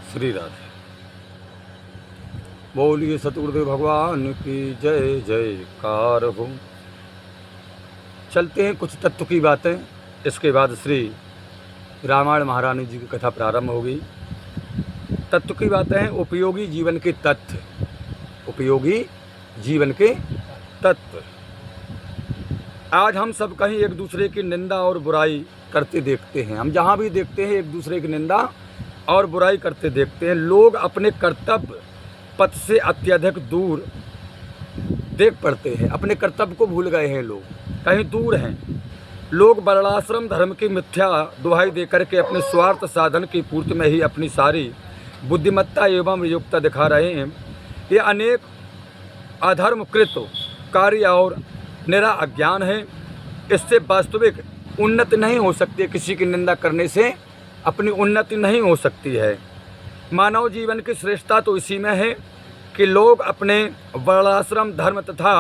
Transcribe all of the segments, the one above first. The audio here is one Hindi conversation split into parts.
श्री राधे। बोलिए सतगुरुदेव भगवान की जय जयकार हो। चलते हैं कुछ तत्व की बातें, इसके बाद श्री रामायण महारानी जी की कथा प्रारंभ होगी। तत्व की बातें हैं उपयोगी जीवन के तत्व। उपयोगी जीवन के तत्व। आज हम सब कहीं एक दूसरे की निंदा और बुराई करते देखते हैं। हम जहाँ भी देखते हैं एक दूसरे की निंदा और बुराई करते देखते हैं। लोग अपने कर्तव्य पथ से अत्यधिक दूर देख पड़ते हैं। अपने कर्तव्य को भूल गए हैं, लोग कहीं दूर हैं। लोग वर्णाश्रम धर्म की मिथ्या दुहाई देकर के अपने स्वार्थ साधन की पूर्ति में ही अपनी सारी बुद्धिमत्ता एवं योग्यता दिखा रहे हैं। ये अनेक अधर्मकृत कार्य और निरा अज्ञान है। इससे वास्तविक उन्नति नहीं हो सकती। किसी की निंदा करने से अपनी उन्नति नहीं हो सकती है। मानव जीवन की श्रेष्ठता तो इसी में है कि लोग अपने वर्णाश्रम धर्म तथा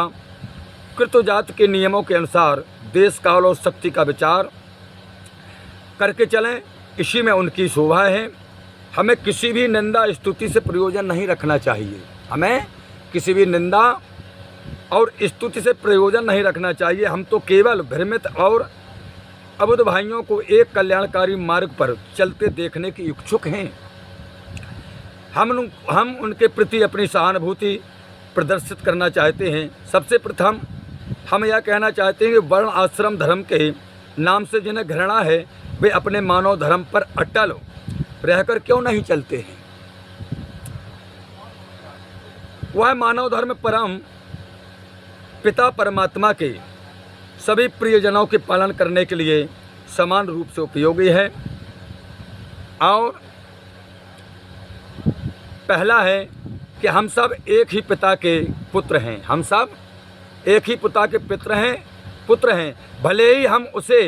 कृतजात के नियमों के अनुसार देश काल और शक्ति का विचार करके चलें। इसी में उनकी शोभा है। हमें किसी भी निंदा स्तुति से प्रयोजन नहीं रखना चाहिए। हमें किसी भी निंदा और स्तुति से प्रयोजन नहीं रखना चाहिए। हम तो केवल भ्रमित और अबुध भाइयों को एक कल्याणकारी मार्ग पर चलते देखने की इच्छुक हैं। हम उनके प्रति अपनी सहानुभूति प्रदर्शित करना चाहते हैं। सबसे प्रथम हम यह कहना चाहते हैं कि वर्ण आश्रम धर्म के नाम से जिन्हें घृणा है, वे अपने मानव धर्म पर अटल रहकर क्यों नहीं चलते हैं। वह मानव धर्म परम पिता परमात्मा के सभी प्रियजनों के पालन करने के लिए समान रूप से उपयोगी है। और पहला है कि हम सब एक ही पिता के पुत्र हैं। हम सब एक ही पिता के पुत्र हैं। भले ही हम उसे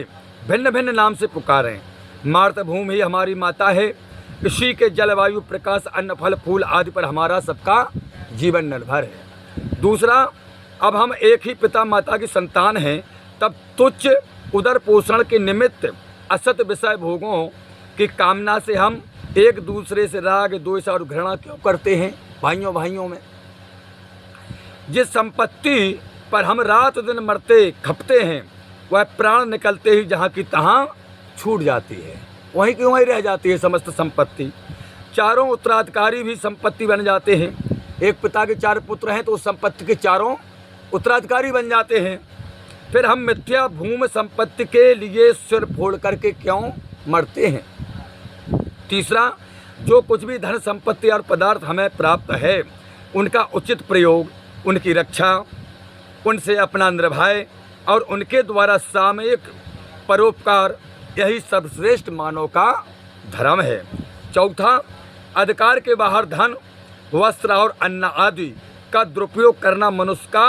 भिन्न भिन्न नाम से पुकारें। मातृभूमि ही हमारी माता है। इसी के जलवायु प्रकाश अन्न फल फूल आदि पर हमारा सबका जीवन निर्भर है। दूसरा, अब हम एक ही पिता माता की संतान हैं, तब तुच्छ उदर पोषण के निमित्त असत विषय भोगों की कामना से हम एक दूसरे से राग द्वेष और घृणा क्यों करते हैं। भाइयों में जिस संपत्ति पर हम रात दिन मरते खपते हैं, वह प्राण निकलते ही जहाँ की तहाँ छूट जाती है। वहीं की वहीं रह जाती है समस्त संपत्ति। चारों उत्तराधिकारी भी संपत्ति बन जाते हैं। एक पिता के 4 पुत्र हैं तो उस संपत्ति के चारों उत्तराधिकारी बन जाते हैं। फिर हम मिथ्या भूमि संपत्ति के लिए सिर फोड़ करके क्यों मरते हैं। तीसरा, जो कुछ भी धन संपत्ति और पदार्थ हमें प्राप्त है, उनका उचित प्रयोग, उनकी रक्षा, उनसे अपना निर्भय और उनके द्वारा सामयिक परोपकार, यही सर्वश्रेष्ठ मानव का धर्म है। चौथा, अधिकार के बाहर धन वस्त्र और अन्न आदि का दुरुपयोग करना मनुष्य का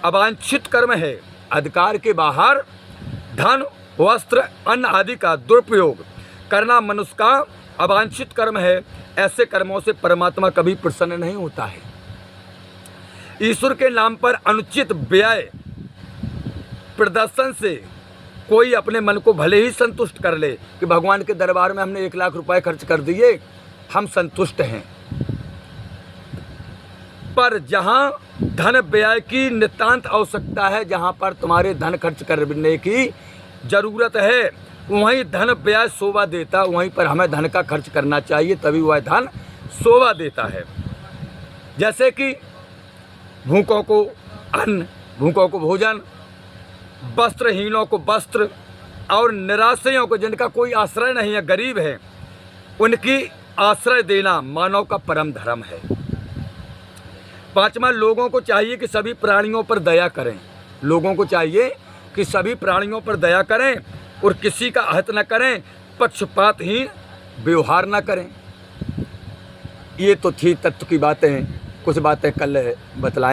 अवांछित कर्म है। अधिकार के बाहर धन वस्त्र अन्न आदि का दुरुपयोग करना मनुष्य का अवांछित कर्म है। ऐसे कर्मों से परमात्मा कभी प्रसन्न नहीं होता है। ईश्वर के नाम पर अनुचित व्यय प्रदर्शन से कोई अपने मन को भले ही संतुष्ट कर ले कि भगवान के दरबार में हमने 1 लाख रुपए खर्च कर दिए, हम संतुष्ट हैं। पर जहाँ धन व्यय की नितांत आवश्यकता है, जहाँ पर तुम्हारे धन खर्च करने की ज़रूरत है, वहीं धन व्यय शोभा देता। वहीं पर हमें धन का खर्च करना चाहिए, तभी वह धन शोभा देता है। जैसे कि भूखों को अन्न, भूखों को भोजन, वस्त्रहीनों को वस्त्र और निराश्रयों को, जिनका कोई आश्रय नहीं है, गरीब है, उनकी आश्रय देना मानव का परम धर्म है। पांचवा, लोगों को चाहिए कि सभी प्राणियों पर दया करें। लोगों को चाहिए कि सभी प्राणियों पर दया करें और किसी का अहित न करें, पक्षपातहीन व्यवहार न करें। ये तो थी तत्व की बातें। कुछ बातें कल बतलाएं।